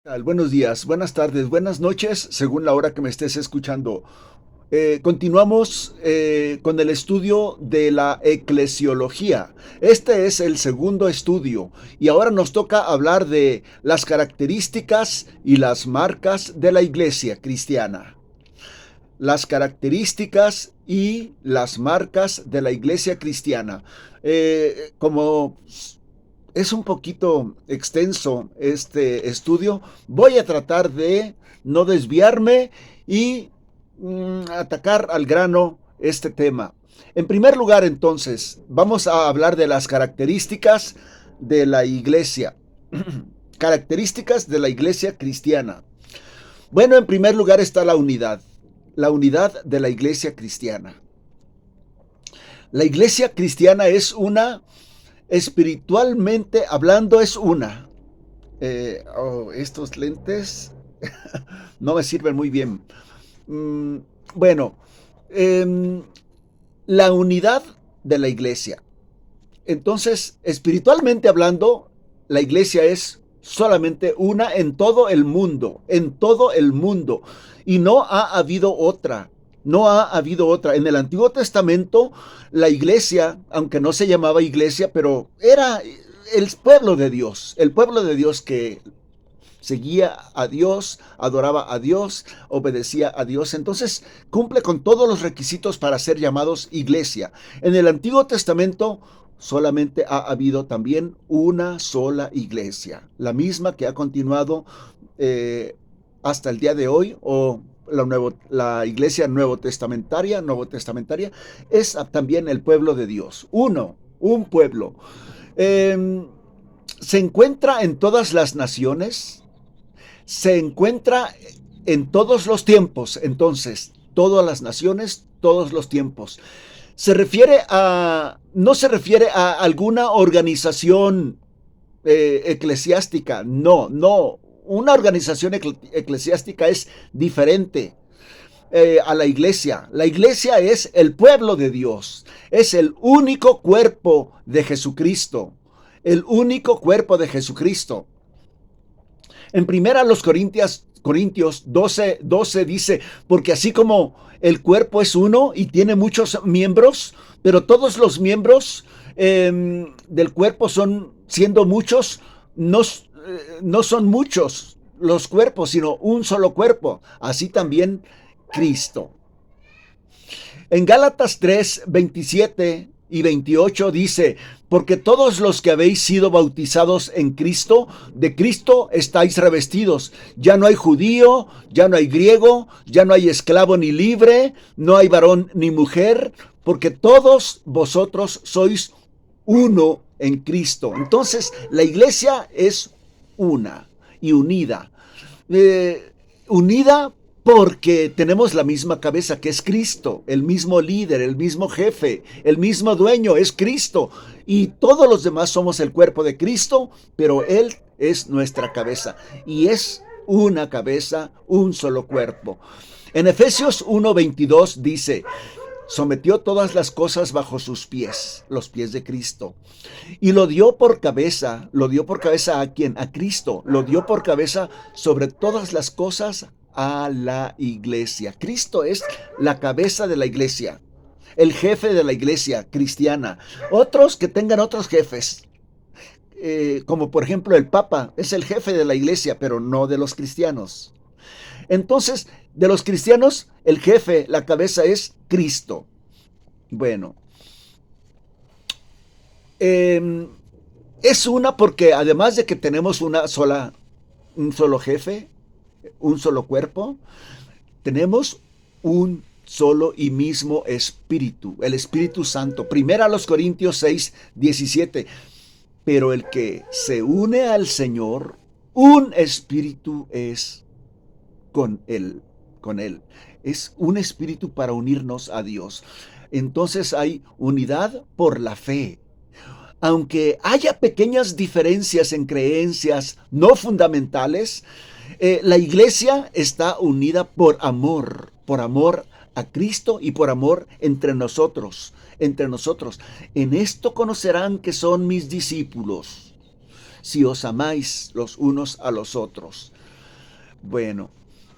Buenos días, buenas tardes, buenas noches, según la hora que me estés escuchando. Continuamos con el estudio de la eclesiología. Este es el segundo estudio y ahora nos toca hablar de las características y las marcas de la iglesia cristiana. Las características y las marcas de la iglesia cristiana. Como es un poquito extenso este estudio, voy a tratar de no desviarme y atacar al grano este tema. En primer lugar, entonces, vamos a hablar de las características de la iglesia. Características de la iglesia cristiana. Bueno, en primer lugar está la unidad de la iglesia cristiana. La iglesia cristiana es una, espiritualmente hablando, es una. Estos lentes no me sirven muy bien. Mm, bueno, eh, la unidad de la iglesia. Entonces, espiritualmente hablando, la iglesia es solamente una en todo el mundo, y no ha habido otra. No ha habido otra. En el Antiguo Testamento, la iglesia, aunque no se llamaba iglesia, pero era el pueblo de Dios que seguía a Dios, adoraba a Dios, obedecía a Dios. Entonces cumple con todos los requisitos para ser llamados iglesia. En el Antiguo Testamento solamente ha habido también una sola iglesia, la misma que ha continuado hasta el día de hoy, o la iglesia nuevo testamentaria, es también el pueblo de Dios. Un pueblo. Eh, Se encuentra en todas las naciones, se encuentra en todos los tiempos, entonces, todas las naciones, todos los tiempos. No se refiere a alguna organización eclesiástica, no. Una organización eclesiástica es diferente a la iglesia. La iglesia es el pueblo de Dios, es el único cuerpo de Jesucristo, el único cuerpo de Jesucristo. En primera los Corintios 12 dice, porque así como el cuerpo es uno y tiene muchos miembros, pero todos los miembros del cuerpo son, siendo muchos, no son muchos los cuerpos, sino un solo cuerpo. Así también Cristo. En Gálatas 3, 27 y 28 dice, porque todos los que habéis sido bautizados en Cristo, de Cristo estáis revestidos. Ya no hay judío, ya no hay griego, ya no hay esclavo ni libre, no hay varón ni mujer, porque todos vosotros sois uno en Cristo. Entonces, la iglesia es una y unida. Unida porque tenemos la misma cabeza, que es Cristo, el mismo líder, el mismo jefe, el mismo dueño, es Cristo. Y todos los demás somos el cuerpo de Cristo, pero Él es nuestra cabeza. Y es una cabeza, un solo cuerpo. En Efesios 1:22 dice, sometió todas las cosas bajo sus pies, los pies de Cristo. Y lo dio por cabeza ¿a quién? A Cristo. Lo dio por cabeza sobre todas las cosas a la iglesia. Cristo es la cabeza de la iglesia, el jefe de la iglesia cristiana. Otros que tengan otros jefes, como por ejemplo el Papa, es el jefe de la iglesia, pero no de los cristianos. Entonces, de los cristianos, el jefe, la cabeza es Cristo. Bueno, eh, es una porque además de que tenemos un solo jefe, un solo cuerpo, tenemos un solo y mismo espíritu, el Espíritu Santo. Primera a los Corintios 6:17. Pero el que se une al Señor, un espíritu es con él. Es un espíritu para unirnos a Dios. Entonces hay unidad por la fe. Aunque haya pequeñas diferencias en creencias no fundamentales, la iglesia está unida por amor a Cristo y por amor entre nosotros, entre nosotros. En esto conocerán que son mis discípulos, si os amáis los unos a los otros. Bueno,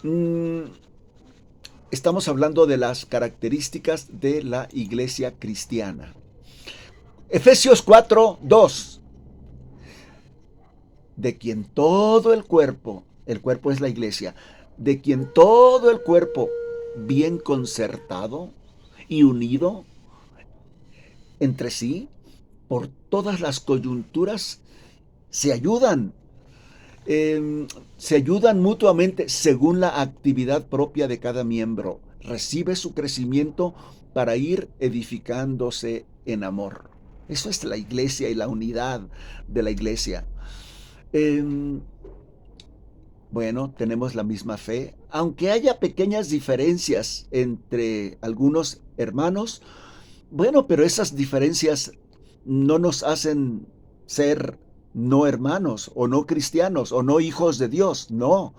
mm, estamos hablando de las características de la iglesia cristiana. Efesios 4:2, de quien todo el cuerpo es la iglesia, de quien todo el cuerpo, bien concertado y unido entre sí, por todas las coyunturas, se ayudan, se ayudan mutuamente según la actividad propia de cada miembro. Recibe su crecimiento para ir edificándose en amor. Eso es la iglesia y la unidad de la iglesia. Eh, bueno, tenemos la misma fe, aunque haya pequeñas diferencias entre algunos hermanos. Bueno, pero esas diferencias no nos hacen ser no hermanos o no cristianos o no hijos de Dios. No,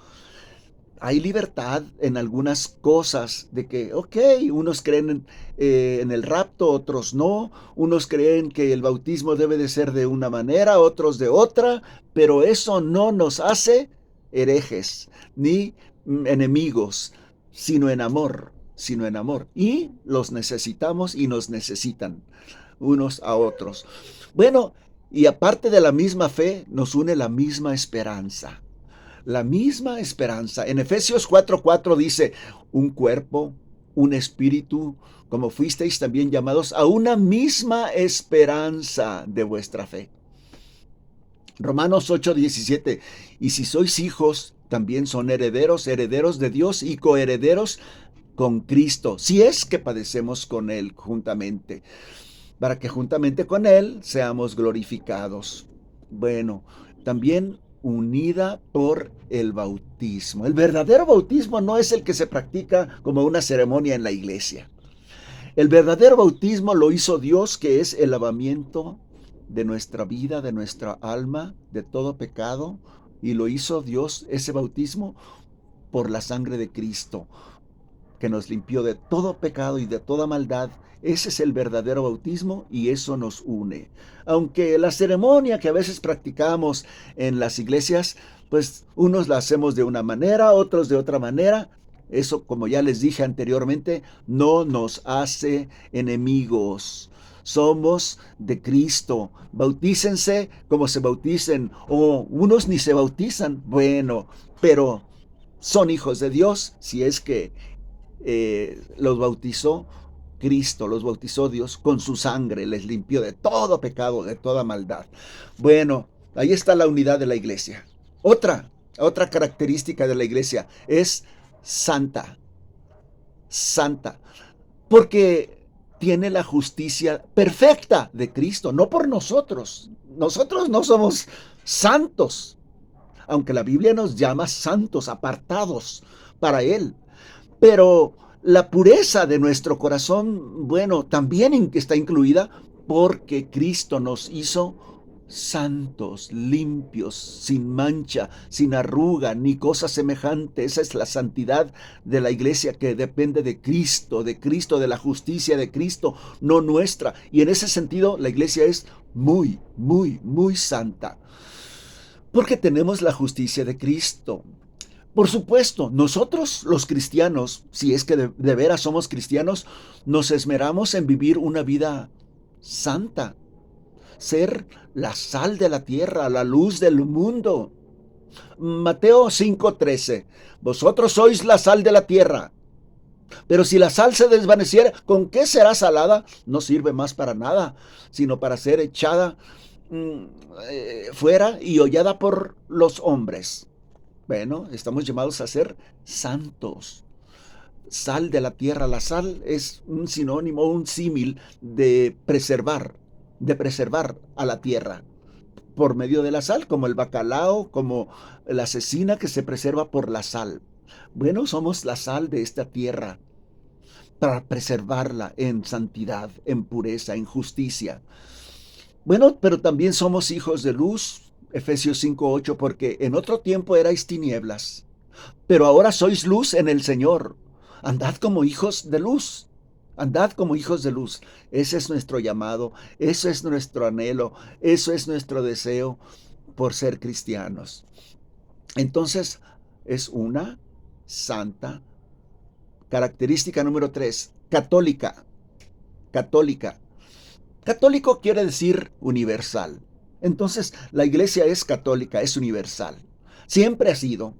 hay libertad en algunas cosas de que, ok, unos creen en el rapto, otros no, unos creen que el bautismo debe de ser de una manera, otros de otra, pero eso no nos hace herejes ni enemigos, sino en amor, sino en amor. Y los necesitamos y nos necesitan unos a otros. Bueno, y aparte de la misma fe, nos une la misma esperanza. La misma esperanza. En Efesios 4:4 dice, un cuerpo, un espíritu, como fuisteis también llamados a una misma esperanza de vuestra fe. Romanos 8:17, y si sois hijos, también son herederos, herederos de Dios y coherederos con Cristo, si es que padecemos con Él juntamente, para que juntamente con Él seamos glorificados. Bueno, también unida por el bautismo. El verdadero bautismo no es el que se practica como una ceremonia en la iglesia. El verdadero bautismo lo hizo Dios, que es el lavamiento de nuestra vida, de nuestra alma, de todo pecado, y lo hizo Dios, ese bautismo, por la sangre de Cristo, que nos limpió de todo pecado y de toda maldad. Ese es el verdadero bautismo y eso nos une. Aunque la ceremonia que a veces practicamos en las iglesias, pues unos la hacemos de una manera, otros de otra manera. Eso, como ya les dije anteriormente, no nos hace enemigos. Somos de Cristo. Bautícense como se bauticen, o unos ni se bautizan. Bueno, pero son hijos de Dios si es que los bautizó Cristo, los bautizó Dios con su sangre, les limpió de todo pecado, de toda maldad. Bueno, ahí está la unidad de la iglesia. Otra característica de la iglesia es santa, santa, porque tiene la justicia perfecta de Cristo, no por nosotros. Nosotros no somos santos, aunque la Biblia nos llama santos, apartados para Él. Pero la pureza de nuestro corazón, bueno, también está incluida porque Cristo nos hizo santos, limpios, sin mancha, sin arruga, ni cosa semejante. Esa es la santidad de la iglesia, que depende de Cristo, de la justicia de Cristo, no nuestra. Y en ese sentido, la iglesia es muy, muy, muy santa, porque tenemos la justicia de Cristo. Por supuesto, nosotros los cristianos, si es que de veras somos cristianos, nos esmeramos en vivir una vida santa, ser la sal de la tierra, la luz del mundo. Mateo 5:13, vosotros sois la sal de la tierra, pero si la sal se desvaneciera, ¿con qué será salada? No sirve más para nada, sino para ser echada fuera y hollada por los hombres. Bueno, estamos llamados a ser santos. Sal de la tierra. La sal es un sinónimo, un símil de preservar a la tierra por medio de la sal, como el bacalao, como la cecina que se preserva por la sal. Bueno, somos la sal de esta tierra para preservarla en santidad, en pureza, en justicia. Bueno, pero también somos hijos de luz, Efesios 5:8, porque en otro tiempo erais tinieblas, pero ahora sois luz en el Señor. Andad como hijos de luz. Andad como hijos de luz. Ese es nuestro llamado, eso es nuestro anhelo, eso es nuestro deseo por ser cristianos. Entonces, Es una, santa. Característica número 3, católica. Católica. Católico quiere decir universal. Entonces, la iglesia es católica, es universal. Siempre ha sido.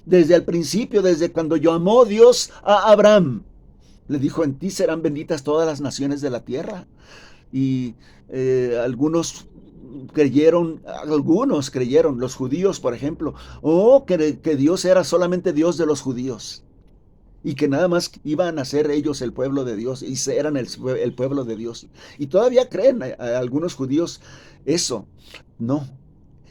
Desde el principio, desde cuando llamó Dios a Abraham, le dijo, en ti serán benditas todas las naciones de la tierra. Y algunos creyeron, los judíos, por ejemplo, que Dios era solamente Dios de los judíos y que nada más iban a ser ellos el pueblo de Dios y eran el pueblo de Dios. Y todavía creen a algunos judíos eso. No,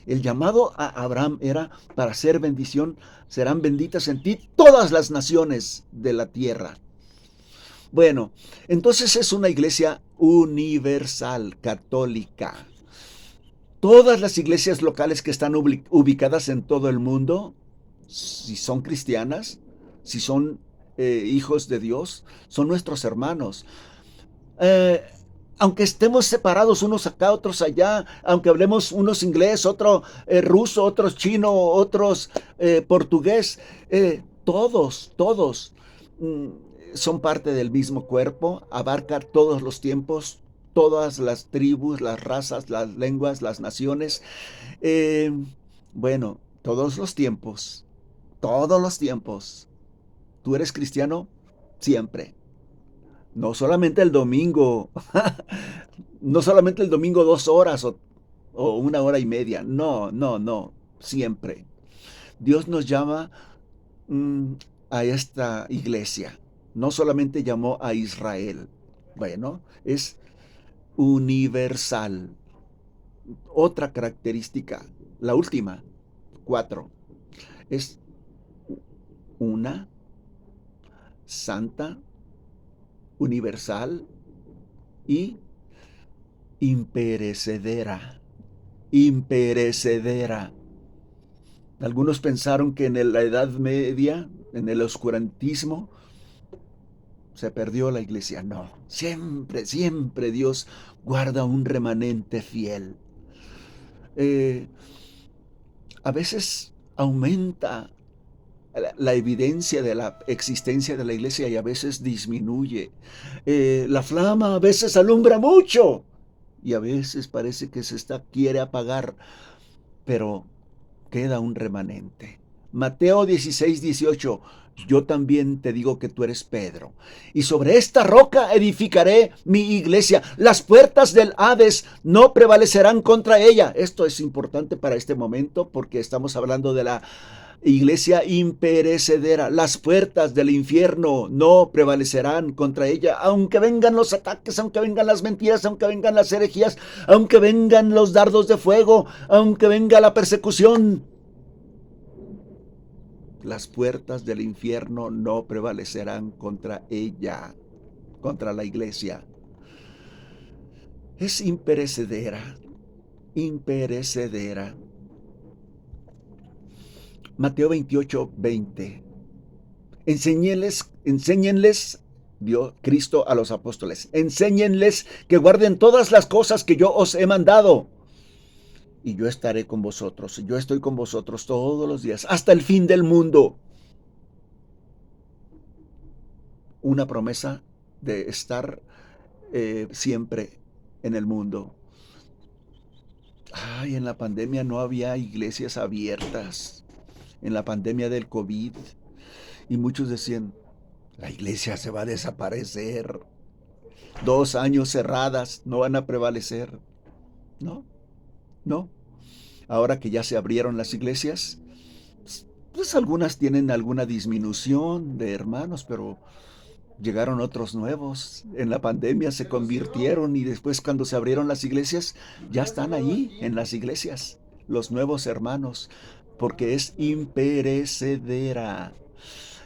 el llamado a Abraham era para ser bendición, serán benditas en ti todas las naciones de la tierra. Bueno, entonces es una iglesia universal, católica. Todas las iglesias locales que están ubicadas en todo el mundo, si son cristianas, si son hijos de Dios, son nuestros hermanos. Aunque estemos separados unos acá, otros allá, aunque hablemos unos inglés, otro ruso, otros chino, otros portugués, todos son parte del mismo cuerpo, abarca todos los tiempos, todas las tribus, las razas, las lenguas, las naciones. Eh, bueno, todos los tiempos. ¿Tú eres cristiano? Siempre. No solamente el domingo, no solamente el domingo 2 horas o 1 hora y media. No, no, no, siempre. Dios nos llama a esta iglesia. No solamente llamó a Israel. Bueno, es universal. Otra característica, la última, 4, es una, santa, universal y imperecedera. Imperecedera. Algunos pensaron que en la Edad Media, en el oscurantismo, se perdió la iglesia. No, siempre, siempre Dios guarda un remanente fiel. A veces aumenta la evidencia de la existencia de la iglesia y a veces disminuye. La flama a veces alumbra mucho y a veces parece que quiere apagar, pero queda un remanente. Mateo 16:18, yo también te digo que tú eres Pedro, y sobre esta roca edificaré mi iglesia. Las puertas del Hades no prevalecerán contra ella. Esto es importante para este momento porque estamos hablando de la iglesia imperecedera. Las puertas del infierno no prevalecerán contra ella, aunque vengan los ataques, aunque vengan las mentiras, aunque vengan las herejías, aunque vengan los dardos de fuego, aunque venga la persecución. Las puertas del infierno no prevalecerán contra ella, contra la iglesia. Es imperecedera, imperecedera. Mateo 28:20. Enséñenles, dio Cristo a los apóstoles, enséñenles que guarden todas las cosas que yo os he mandado. Y yo estaré con vosotros. Yo estoy con vosotros todos los días, hasta el fin del mundo. Una promesa de estar siempre en el mundo. Ay, en la pandemia no había iglesias abiertas. En la pandemia del COVID. Y muchos decían, la iglesia se va a desaparecer. 2 años cerradas, no van a prevalecer. No, no. Ahora que ya se abrieron las iglesias, pues algunas tienen alguna disminución de hermanos, pero llegaron otros nuevos. En la pandemia se convirtieron y después cuando se abrieron las iglesias, ya están ahí en las iglesias, los nuevos hermanos, porque es imperecedera.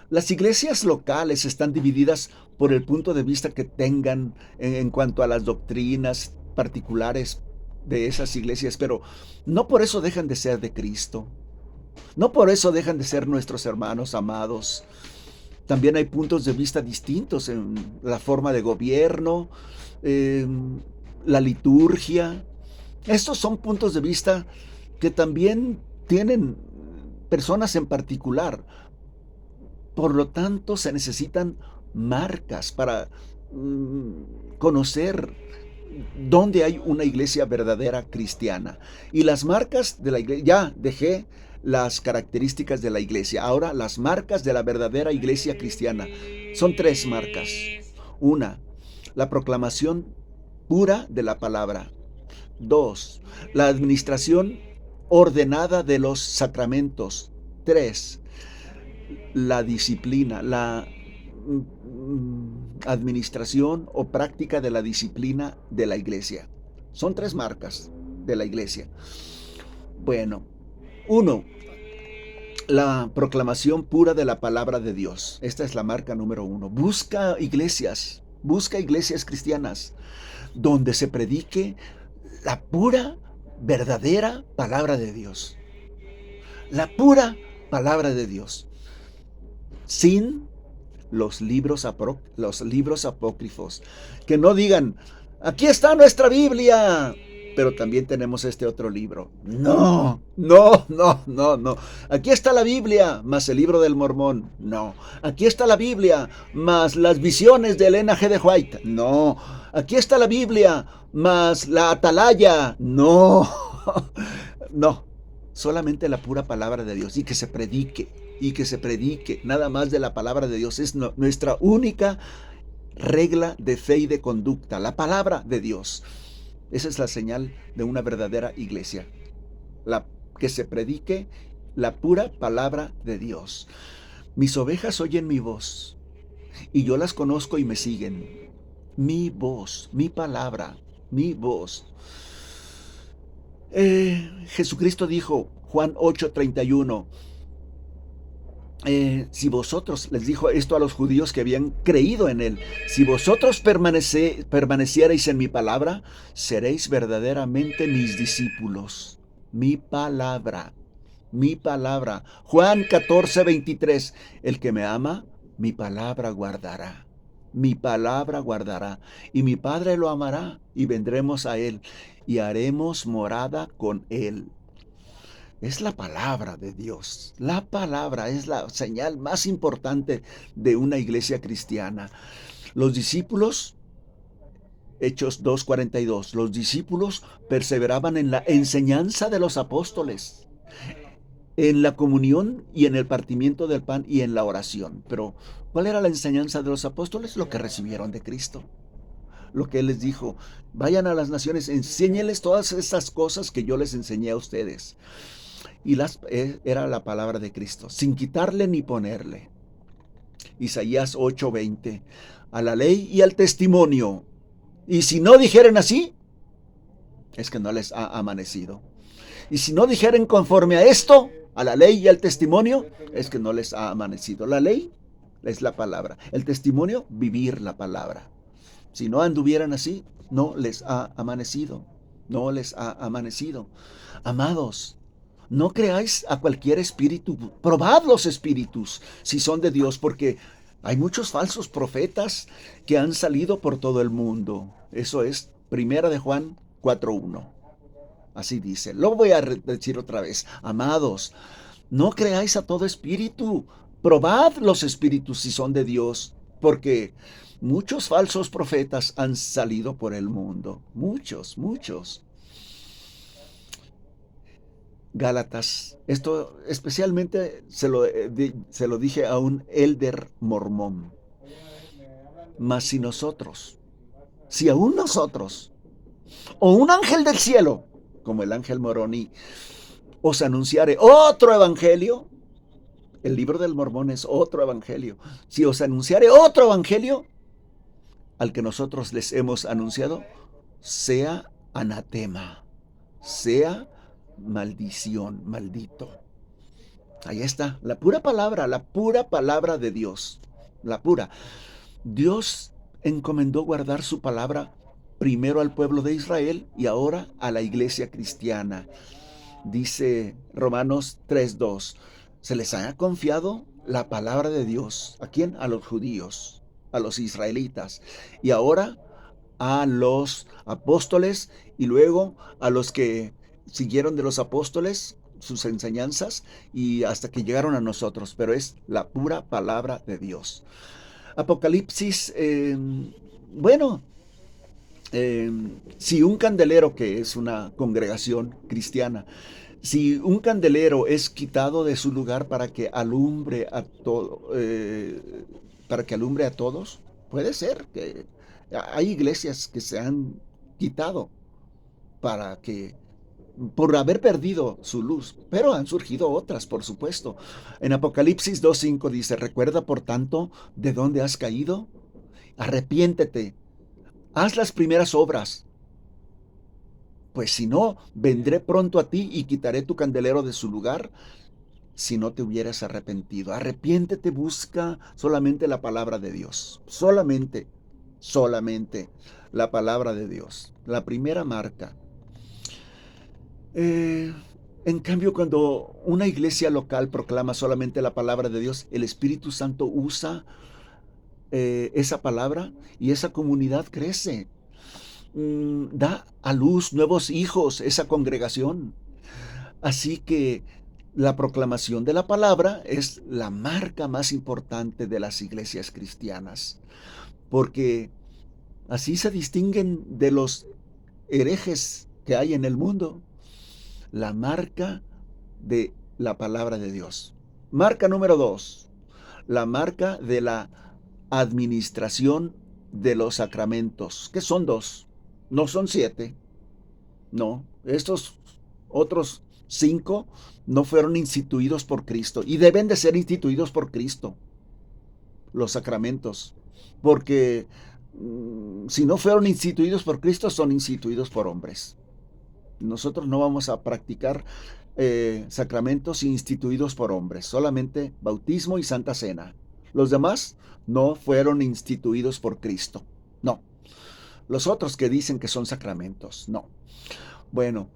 Las iglesias locales están divididas por el punto de vista que tengan en cuanto a las doctrinas particulares de esas iglesias, pero no por eso dejan de ser de Cristo. No por eso dejan de ser nuestros hermanos amados. También hay puntos de vista distintos en la forma de gobierno, en la liturgia. Estos son puntos de vista que también tienen personas en particular. Por lo tanto, se necesitan marcas para conocer dónde hay una iglesia verdadera cristiana. Y las marcas de la iglesia, ya dejé las características de la iglesia. Ahora, las marcas de la verdadera iglesia cristiana. Son 3 marcas. Una, la proclamación pura de la palabra. 2, la administración ordenada de los sacramentos. 3, la disciplina, la administración o práctica de la disciplina de la iglesia. Son 3 marcas de la iglesia. Bueno, 1, la proclamación pura de la palabra de Dios. Esta es la marca número 1. Busca iglesias cristianas donde se predique la pura, verdadera palabra de Dios. La pura palabra de Dios. Sin los libros apócrifos. Que no digan, aquí está nuestra Biblia, pero también tenemos este otro libro. No. Aquí está la Biblia, más el libro del Mormón. No. Aquí está la Biblia, más las visiones de Elena G. de White. No. Aquí está la Biblia, más la Atalaya. No. No. Solamente la pura palabra de Dios y que se predique. Nada más de la palabra de Dios. Es nuestra única regla de fe y de conducta, la palabra de Dios. Esa es la señal de una verdadera iglesia. Que se predique la pura palabra de Dios. Mis ovejas oyen mi voz y yo las conozco y me siguen. Mi voz, mi palabra, mi voz. Jesucristo dijo, Juan 8:31, si vosotros, les dijo esto a los judíos que habían creído en él, si vosotros permanecierais en mi palabra, seréis verdaderamente mis discípulos. Mi palabra. Juan 14:23, el que me ama, mi palabra guardará. Y mi Padre lo amará, y vendremos a él, y haremos morada con él. Es la palabra de Dios. La palabra es la señal más importante de una iglesia cristiana. Los discípulos, Hechos 2:42, los discípulos perseveraban en la enseñanza de los apóstoles, en la comunión y en el partimiento del pan y en la oración. Pero, ¿cuál era la enseñanza de los apóstoles? Lo que recibieron de Cristo. Lo que Él les dijo, vayan a las naciones, enséñenles todas esas cosas que yo les enseñé a ustedes. Y era la palabra de Cristo, sin quitarle ni ponerle. Isaías 8:20, a la ley y al testimonio. Y si no dijeren así, es que no les ha amanecido. Y si no dijeren conforme a esto, a la ley y al testimonio, es que no les ha amanecido. La ley es la palabra. El testimonio, vivir la palabra. Si no anduvieran así, no les ha amanecido. Amados, no creáis a cualquier espíritu. Probad los espíritus si son de Dios, porque hay muchos falsos profetas que han salido por todo el mundo. Eso es 1 de Juan 4:1. Así dice. Lo voy a decir otra vez. Amados, no creáis a todo espíritu. Probad los espíritus si son de Dios, porque muchos falsos profetas han salido por el mundo. Muchos. Gálatas. Esto especialmente se lo dije a un elder mormón. Mas si aún nosotros, o un ángel del cielo, como el ángel Moroni, os anunciare otro evangelio, el libro del Mormón es otro evangelio. Si os anunciare otro evangelio al que nosotros les hemos anunciado, sea anatema, sea maldición, maldito. Ahí está, la pura palabra de Dios, la pura. Dios encomendó guardar su palabra primero al pueblo de Israel y ahora a la iglesia cristiana. Dice Romanos 3:2, se les ha confiado la palabra de Dios. ¿A quién? A los judíos, a los israelitas. Y ahora a los apóstoles y luego a los que siguieron de los apóstoles, sus enseñanzas y hasta que llegaron a nosotros, pero es la pura palabra de Dios. Apocalipsis, bueno, si un candelero, que es una congregación cristiana, si un candelero es quitado de su lugar para que alumbre a para que alumbre a todos, puede ser que hay iglesias que se han quitado para que por haber perdido su luz, pero han surgido otras, por supuesto. En Apocalipsis 2:5 dice: recuerda, por tanto, de dónde has caído, arrepiéntete, haz las primeras obras, pues si no, vendré pronto a ti y quitaré tu candelero de su lugar si no te hubieras arrepentido. Arrepiéntete, busca solamente la palabra de Dios, solamente la palabra de Dios, la primera marca. En cambio, cuando una iglesia local proclama solamente la palabra de Dios, el Espíritu Santo usa esa palabra y esa comunidad crece. Da a luz nuevos hijos esa congregación. Así que la proclamación de la palabra es la marca más importante de las iglesias cristianas, porque así se distinguen de los herejes que hay en el mundo. La marca de la palabra de Dios. Marca número 2, la marca de la administración de los sacramentos, que son 2, no son 7. No, estos otros 5 no fueron instituidos por Cristo y deben de ser instituidos por Cristo, los sacramentos, porque si no fueron instituidos por Cristo, son instituidos por hombres. Nosotros no vamos a practicar sacramentos instituidos por hombres, solamente bautismo y santa cena. Los demás no fueron instituidos por Cristo, no. Los otros que dicen que son sacramentos, no. Bueno,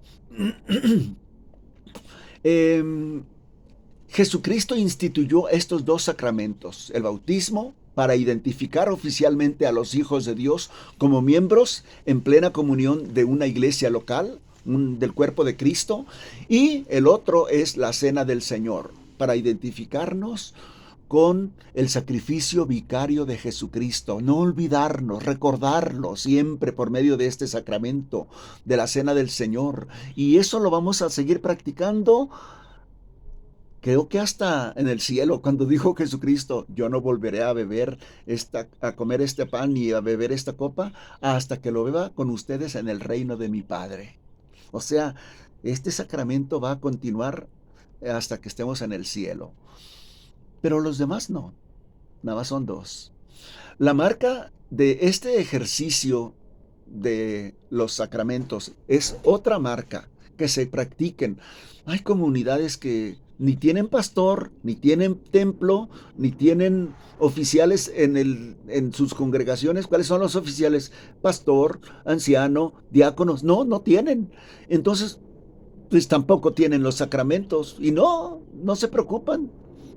Jesucristo instituyó estos 2 sacramentos, el bautismo para identificar oficialmente a los hijos de Dios como miembros en plena comunión de una iglesia local, del cuerpo de Cristo, y el otro es la cena del Señor, para identificarnos con el sacrificio vicario de Jesucristo. No olvidarnos, recordarlo siempre por medio de este sacramento de la cena del Señor. Y eso lo vamos a seguir practicando, creo que hasta en el cielo, cuando dijo Jesucristo: yo no volveré a comer este pan ni a beber esta copa hasta que lo beba con ustedes en el reino de mi Padre. O sea, este sacramento va a continuar hasta que estemos en el cielo. Pero los demás no, nada más son 2. La marca de este ejercicio de los sacramentos es otra marca, que se practiquen. Hay comunidades que ni tienen pastor, ni tienen templo, ni tienen oficiales en sus congregaciones. ¿Cuáles son los oficiales? Pastor, anciano, diáconos. No, no tienen. Entonces, pues tampoco tienen los sacramentos y no se preocupan.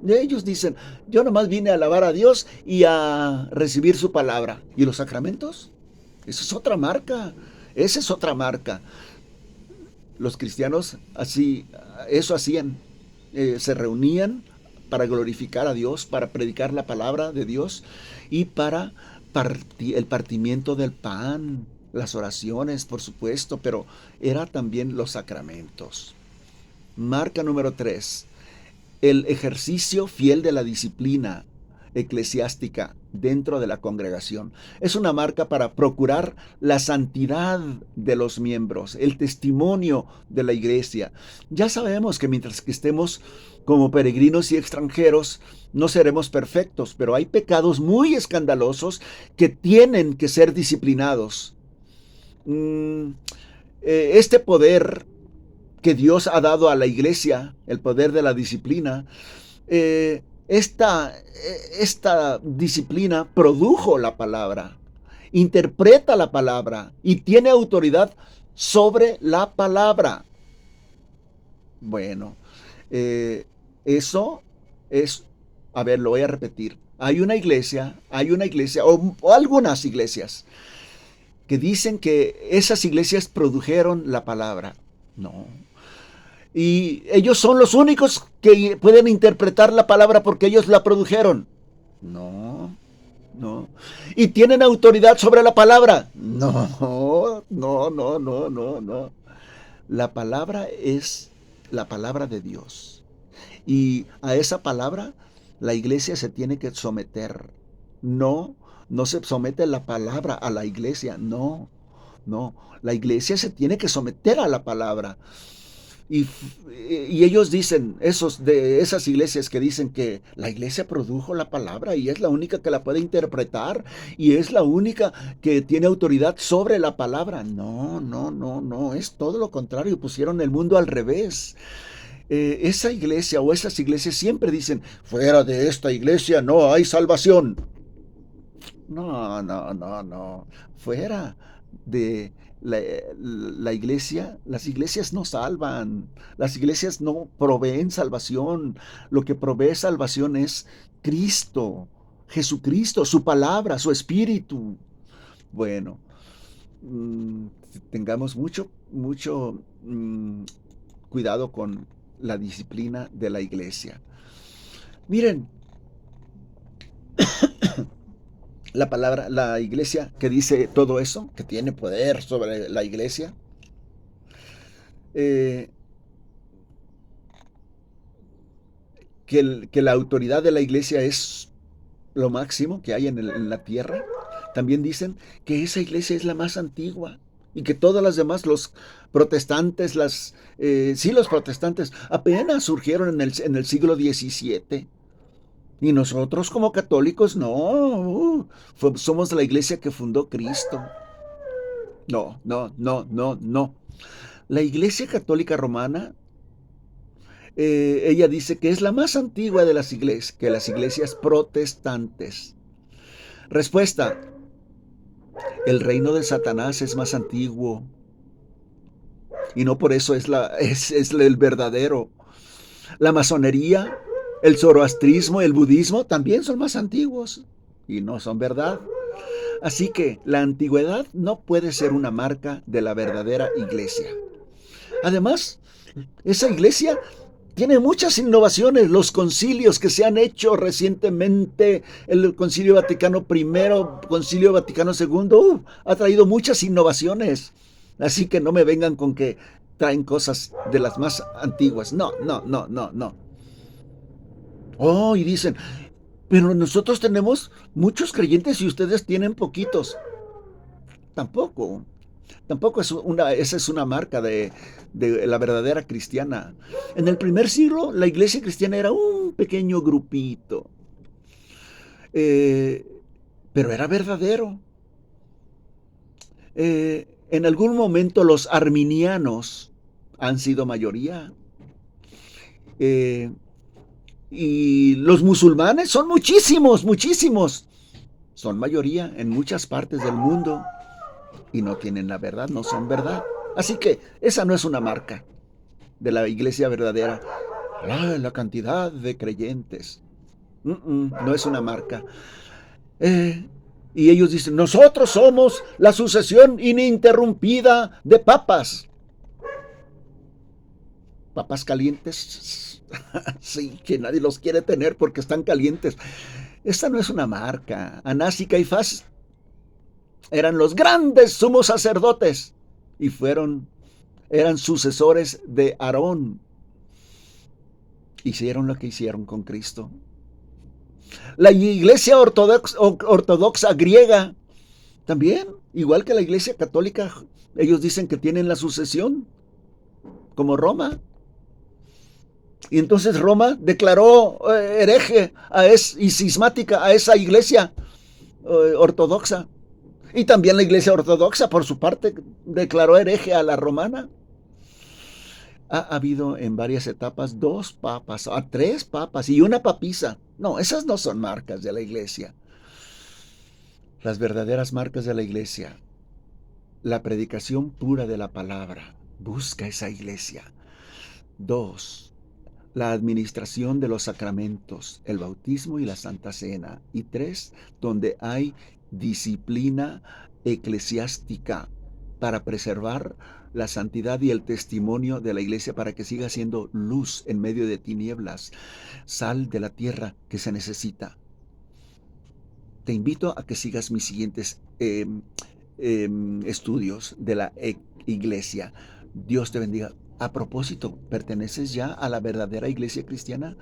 Ellos dicen: yo nomás vine a alabar a Dios y a recibir su palabra. ¿Y los sacramentos? Esa es otra marca. Esa es otra marca. Los cristianos eso hacían. Se reunían para glorificar a Dios, para predicar la palabra de Dios y para el partimiento del pan, las oraciones, por supuesto, pero era también los sacramentos. Marca número 3. El ejercicio fiel de la disciplina eclesiástica dentro de la congregación. Es una marca para procurar la santidad de los miembros, el testimonio de la iglesia. Ya sabemos que mientras que estemos como peregrinos y extranjeros, no seremos perfectos, pero hay pecados muy escandalosos que tienen que ser disciplinados. Este poder que Dios ha dado a la iglesia, el poder de la disciplina, esta disciplina produjo la palabra, interpreta la palabra y tiene autoridad sobre la palabra. Bueno, eso es, a ver, lo voy a repetir. Hay una iglesia, o algunas iglesias, que dicen que esas iglesias produjeron la palabra. No. Y ellos son los únicos que pueden interpretar la palabra porque ellos la produjeron. No, no. ¿Y tienen autoridad sobre la palabra? No, no, no, no, no, no. La palabra es la palabra de Dios. Y a esa palabra la iglesia se tiene que someter. No, no se somete la palabra a la iglesia. No, no. La iglesia se tiene que someter a la palabra. Y ellos dicen, esos de esas iglesias que dicen que la iglesia produjo la palabra y es la única que la puede interpretar y es la única que tiene autoridad sobre la palabra. No, no, no, no, es todo lo contrario, pusieron el mundo al revés. Esa iglesia o esas iglesias siempre dicen, fuera de esta iglesia no hay salvación. No, no, no, no. Fuera de la, la iglesia, las iglesias no salvan, las iglesias no proveen salvación. Lo que provee salvación es Cristo, Jesucristo, su palabra, su espíritu. Bueno, mmm, tengamos mucho cuidado con la disciplina de la iglesia. Miren, la palabra, la iglesia que dice todo eso, que tiene poder sobre la iglesia, eh, que la autoridad de la iglesia es lo máximo que hay en la tierra. También dicen que esa iglesia es la más antigua y que todas las demás, los protestantes, sí, los protestantes apenas surgieron en el siglo XVII. Y nosotros como católicos, no, somos la iglesia que fundó Cristo. No, no, no, no, no. La iglesia católica romana, ella dice que es la más antigua de las iglesias, que las iglesias protestantes. Respuesta, el reino de Satanás es más antiguo. Y no por eso es el verdadero. La masonería, el zoroastrismo, el budismo también son más antiguos. Y no son verdad. Así que la antigüedad no puede ser una marca de la verdadera iglesia. Además, esa iglesia tiene muchas innovaciones. Los concilios que se han hecho recientemente, el Concilio Vaticano I, Concilio Vaticano II, ha traído muchas innovaciones. Así que no me vengan con que traen cosas de las más antiguas. No, no, no, no, no. Oh, y dicen, pero nosotros tenemos muchos creyentes y ustedes tienen poquitos. Tampoco. Tampoco esa es una marca de la verdadera cristiana. En el primer siglo, la iglesia cristiana era un pequeño grupito, eh, pero era verdadero. En algún momento los arminianos han sido mayoría. Eh, y los musulmanes son muchísimos, muchísimos. Son mayoría en muchas partes del mundo. Y no tienen la verdad, no son verdad. Así que esa no es una marca de la iglesia verdadera. La cantidad de creyentes. No es una marca. Y ellos dicen, nosotros somos la sucesión ininterrumpida de papas. Papas calientes. Sí, que nadie los quiere tener porque están calientes. Esta no es una marca. Anás y Caifás eran los grandes sumos sacerdotes y eran sucesores de Aarón. Hicieron lo que hicieron con Cristo. La iglesia ortodoxa griega también, igual que la iglesia católica, ellos dicen que tienen la sucesión, como Roma. Y entonces Roma declaró hereje y cismática a esa iglesia ortodoxa. Y también la iglesia ortodoxa, por su parte, declaró hereje a la romana. Ha habido en varias etapas 2 papas, 3 papas y una papisa. No, esas no son marcas de la iglesia. Las verdaderas marcas de la iglesia, la predicación pura de la palabra. Busca esa iglesia. 2, la administración de los sacramentos, el bautismo y la Santa Cena. Y 3, donde hay disciplina eclesiástica para preservar la santidad y el testimonio de la iglesia para que siga siendo luz en medio de tinieblas, sal de la tierra que se necesita. Te invito a que sigas mis siguientes estudios de la iglesia. Dios te bendiga. A propósito, ¿perteneces ya a la verdadera iglesia cristiana?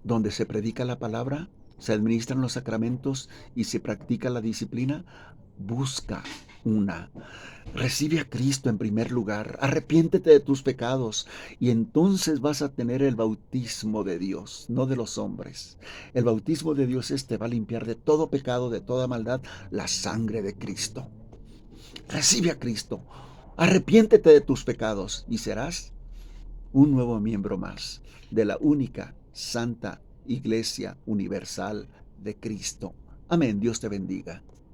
Donde se predica la palabra, se administran los sacramentos y se practica la disciplina. Busca una. Recibe a Cristo en primer lugar, arrepiéntete de tus pecados y entonces vas a tener el bautismo de Dios, no de los hombres. El bautismo de Dios te va a limpiar de todo pecado, de toda maldad, la sangre de Cristo. Recibe a Cristo, arrepiéntete de tus pecados y serás un nuevo miembro más de la única, santa Iglesia Universal de Cristo. Amén. Dios te bendiga.